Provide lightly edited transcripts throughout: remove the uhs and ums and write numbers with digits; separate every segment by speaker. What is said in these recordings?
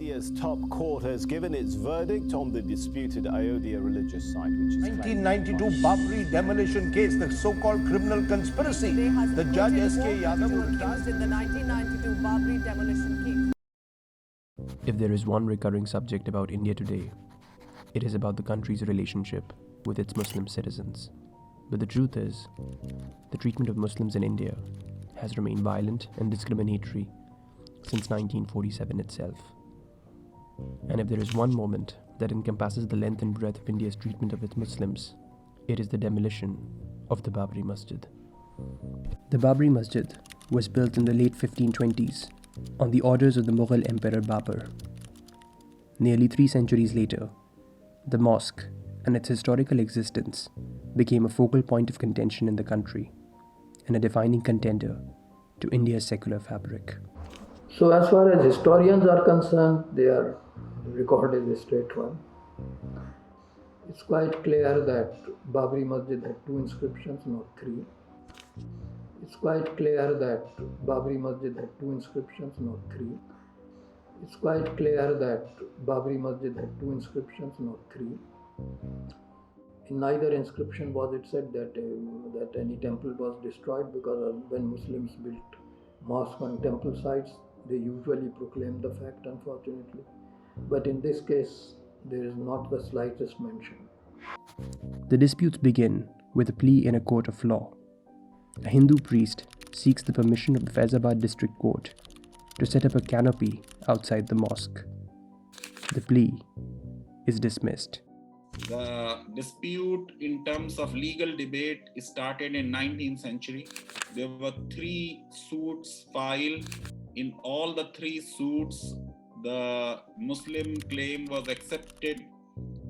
Speaker 1: India's top court has given its verdict on the disputed Ayodhya religious site, which is
Speaker 2: 1992 Babri demolition case, the so-called criminal conspiracy. The judge S.K. Yadav
Speaker 3: accused in the 1992 Babri demolition case.
Speaker 4: If there is one recurring subject about India today, it is about the country's relationship with its Muslim citizens. But the truth is, the treatment of Muslims in India has remained violent and discriminatory since 1947 itself. And if there is one moment that encompasses the length and breadth of India's treatment of its Muslims, it is the demolition of the Babri Masjid. The Babri Masjid was built in the late 1520s on the orders of the Mughal Emperor Babur. Nearly 3 centuries later, the mosque and its historical existence became a focal point of contention in the country and a defining contender to India's secular fabric.
Speaker 5: So as far as historians are concerned, their record is a straight one. It's quite clear that Babri Masjid had 2 inscriptions, not 3. It's quite clear that Babri Masjid had 2 inscriptions, not 3. It's quite clear that Babri Masjid had 2 inscriptions, not 3. In neither inscription was it said that any temple was destroyed, because when Muslims built mosque on temple sites, they usually proclaim the fact, unfortunately. But in this case, there is not the slightest mention.
Speaker 4: The disputes begin with a plea in a court of law. A Hindu priest seeks the permission of the Faizabad district court to set up a canopy outside the mosque. The plea is dismissed.
Speaker 6: The dispute in terms of legal debate started in 19th century. There were 3 suits filed. In all the 3 suits, the Muslim claim was accepted.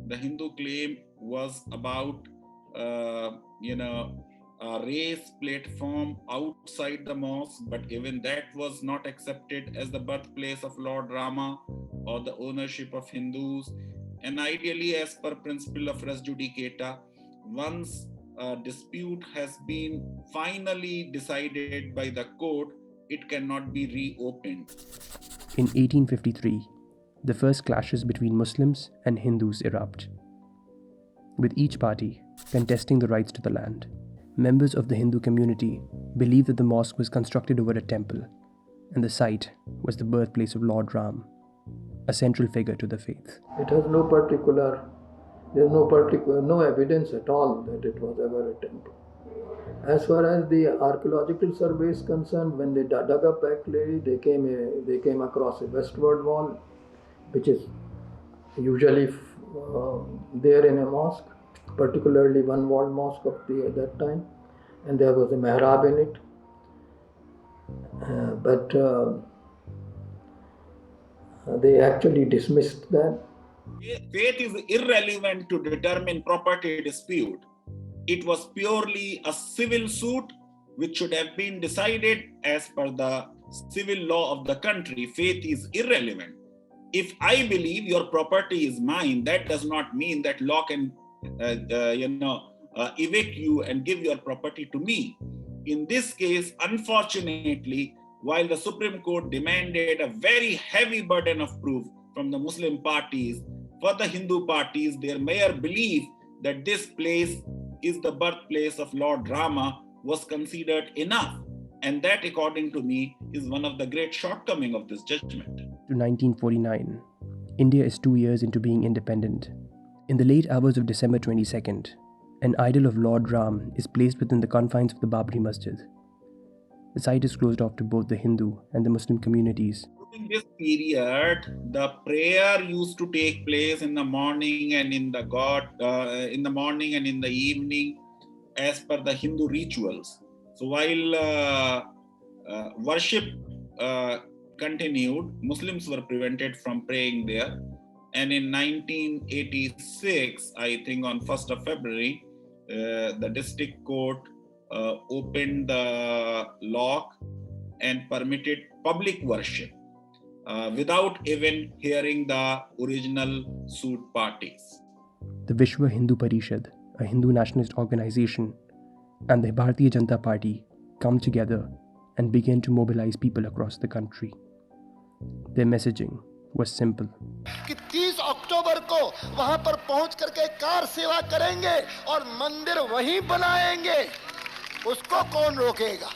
Speaker 6: The Hindu claim was about, a race platform outside the mosque, but even that was not accepted as the birthplace of Lord Rama or the ownership of Hindus. And ideally, as per principle of res judicata, once a dispute has been finally decided by the court, it cannot be reopened.
Speaker 4: In 1853, the first clashes between Muslims and Hindus erupt, with each party contesting the rights to the land. Members of the Hindu community believe that the mosque was constructed over a temple, and the site was the birthplace of Lord Ram, a central figure to the faith.
Speaker 5: It has no evidence at all that it was ever a temple. As far as the archaeological survey is concerned, when they dug up actually, they came across a westward wall, which is usually there in a mosque, particularly one-walled mosque of that time, and there was a mihrab in it. But they actually dismissed that.
Speaker 6: Faith is irrelevant to determine property dispute. It was purely a civil suit which should have been decided as per the civil law of the country. Faith is irrelevant. If I believe your property is mine, that does not mean that law can evict you and give your property to me. In this case, unfortunately, while the Supreme Court demanded a very heavy burden of proof from the Muslim parties, for the Hindu parties, their mere belief that this place is the birthplace of Lord Rama was considered enough. And that, according to me, is one of the great shortcomings of this judgment.
Speaker 4: To 1949, India is 2 years into being independent. In the late hours of December 22nd, an idol of Lord Ram is placed within the confines of the Babri Masjid. The site is closed off to both the Hindu and the Muslim communities.
Speaker 6: During this period, the prayer used to take place in the morning and in the evening, as per the Hindu rituals. So while worship continued, Muslims were prevented from praying there. And in 1986, I think on 1st of February, the district court opened the lock and permitted public worship without even hearing the original suit parties.
Speaker 4: The Vishwa Hindu Parishad, a Hindu nationalist organization, and the Bharatiya Janata Party come together and begin to mobilize people across the country. Their messaging was simple.
Speaker 7: कि 30 अक्टूबर को वहां पर पहुंच करके car सेवा करेंगे और मंदिर वहीं बनाएंगे। उसको कौन रोकेगा?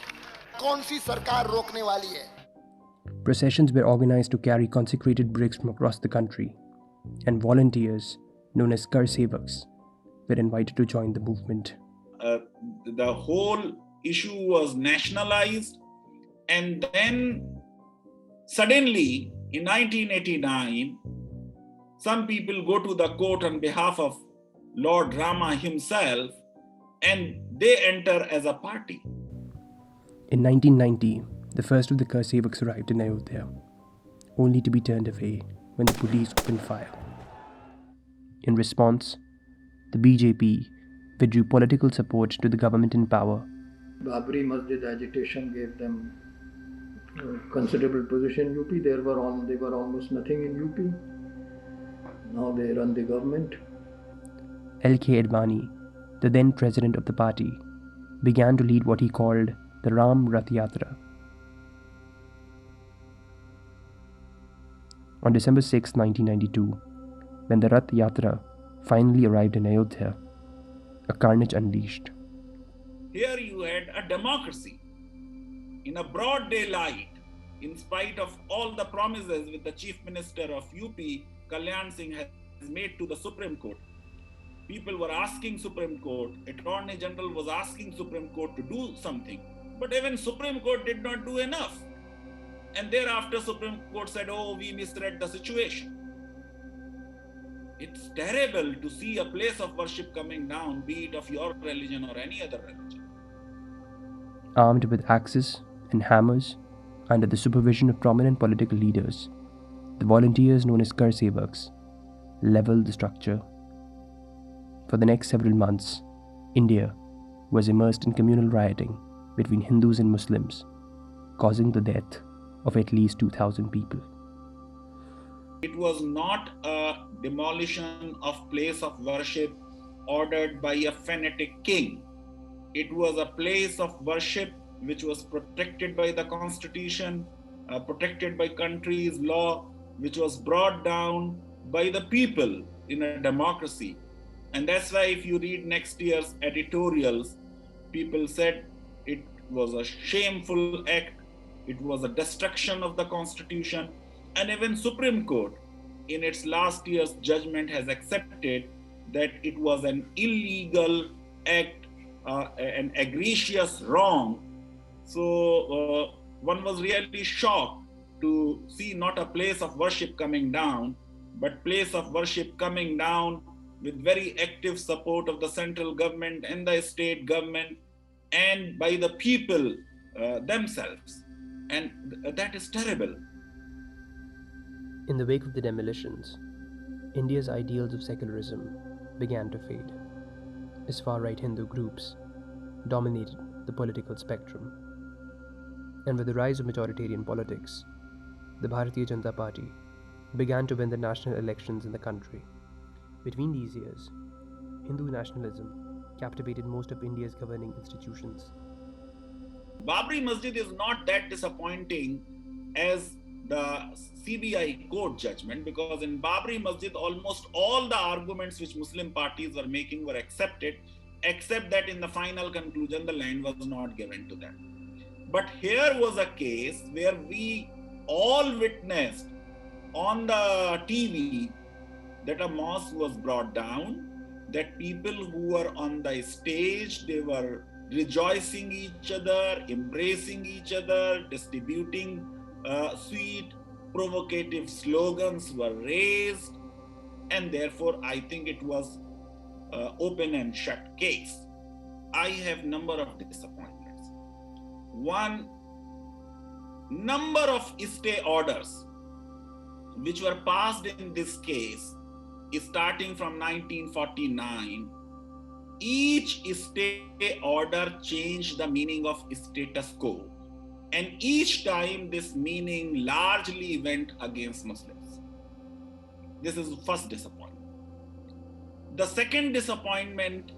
Speaker 7: कौन सी सरकार रोकने वाली है?
Speaker 4: Processions were organized to carry consecrated bricks from across the country, and volunteers, known as kar sevaks, were invited to join the movement.
Speaker 6: The whole issue was nationalized, and then suddenly in 1989, some people go to the court on behalf of Lord Rama himself, and they enter as a party.
Speaker 4: In 1990, the first of the kar sevaks arrived in Ayodhya, only to be turned away when the police opened fire. In response, the BJP withdrew political support to the government in power.
Speaker 5: Babri Masjid agitation gave them considerable position in UP. They were almost nothing in UP. Now they run the government.
Speaker 4: L.K. Advani, the then president of the party, began to lead what he called the Rath Yatra. On December 6, 1992, when the Rath Yatra finally arrived in Ayodhya, a carnage unleashed.
Speaker 6: Here you had a democracy in a broad daylight, in spite of all the promises which the Chief Minister of UP, Kalyan Singh, has made to the Supreme Court. People were asking Supreme Court, Attorney General was asking Supreme Court to do something, but even Supreme Court did not do enough. And thereafter Supreme Court said, oh, we misread the situation. It's terrible to see a place of worship coming down, be it of your religion or any other religion.
Speaker 4: Armed with axes and hammers, under the supervision of prominent political leaders, the volunteers known as kar sevaks leveled the structure. For the next several months, India was immersed in communal rioting between Hindus and Muslims, causing the death of at least 2,000 people.
Speaker 6: It was not a demolition of place of worship ordered by a fanatic king. It was a place of worship which was protected by the constitution, protected by country's law, which was brought down by the people in a democracy. And that's why if you read next year's editorials, people said it was a shameful act, it was a destruction of the constitution. And even Supreme Court in its last year's judgment has accepted that it was an illegal act, an egregious wrong. So one was really shocked to see not a place of worship coming down, but place of worship coming down with very active support of the central government and the state government and by the people themselves. And that is terrible.
Speaker 4: In the wake of the demolitions, India's ideals of secularism began to fade, as far-right Hindu groups dominated the political spectrum. And with the rise of majoritarian politics, the Bharatiya Janata Party began to win the national elections in the country. Between these years, Hindu nationalism captivated most of India's governing institutions.
Speaker 6: Babri Masjid is not that disappointing as the CBI court judgment, because in Babri Masjid almost all the arguments which Muslim parties were making were accepted, except that in the final conclusion the land was not given to them. But here was a case where we all witnessed on the TV that a mosque was brought down, that people who were on the stage, they were rejoicing each other, embracing each other, distributing sweet, provocative slogans were raised, and therefore I think it was open and shut case. I have number of disappointments. One, number of stay orders which were passed in this case starting from 1949. Each stay order changed the meaning of status quo, and each time this meaning largely went against Muslims. This is the first disappointment. The second disappointment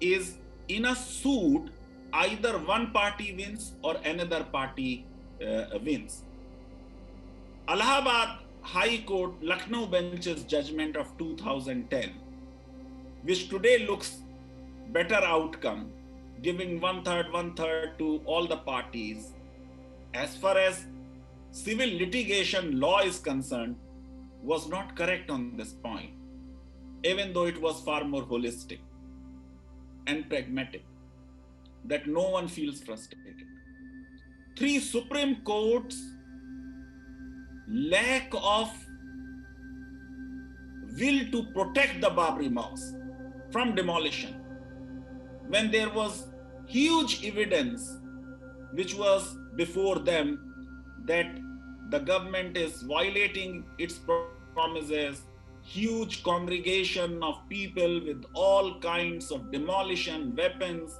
Speaker 6: is in a suit, either one party wins or another party wins. Allahabad High Court Lucknow bench's judgment of 2010, which today looks better outcome, giving one third to all the parties. As far as civil litigation law is concerned, was not correct on this point, even though it was far more holistic and pragmatic, that no one feels frustrated. 3 Supreme Courts lack of will to protect the Babri Mosque from demolition, when there was huge evidence which was before them that the government is violating its promises. Huge congregation of people with all kinds of demolition weapons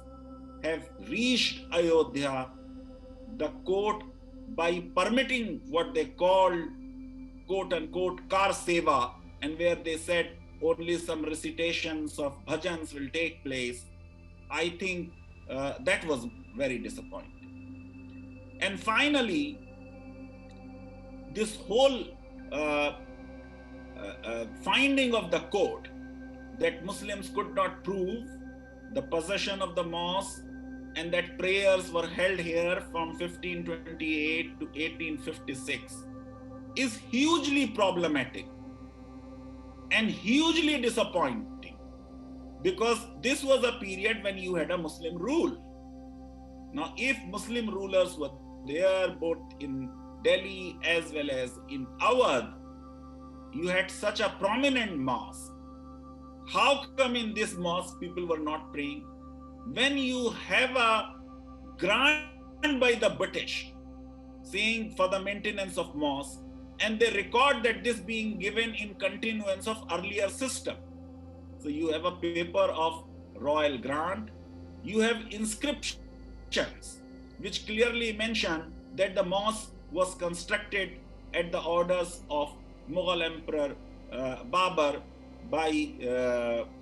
Speaker 6: have reached Ayodhya. The court, by permitting what they called quote unquote kar seva, and where they said only some recitations of bhajans will take place, I think that was very disappointing. And finally, this whole finding of the court that Muslims could not prove the possession of the mosque and that prayers were held here from 1528 to 1856 is hugely problematic and hugely disappointing, because this was a period when you had a Muslim rule. Now, if Muslim rulers were there both in Delhi as well as in Awadh, you had such a prominent mosque. How come in this mosque people were not praying? When you have a grant by the British saying for the maintenance of mosque, and they record that this being given in continuance of earlier system. So you have a paper of royal grant, you have inscriptions which clearly mention that the mosque was constructed at the orders of Mughal Emperor Babur by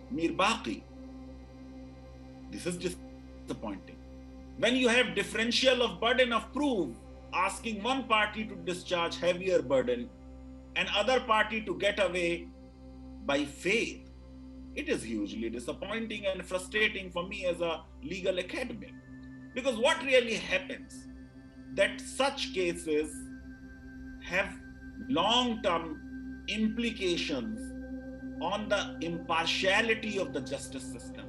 Speaker 6: Mir Baqi. This is disappointing. When you have differential of burden of proof, asking one party to discharge heavier burden and other party to get away by faith, it is hugely disappointing and frustrating for me as a legal academic. Because what really happens, that such cases have long-term implications on the impartiality of the justice system.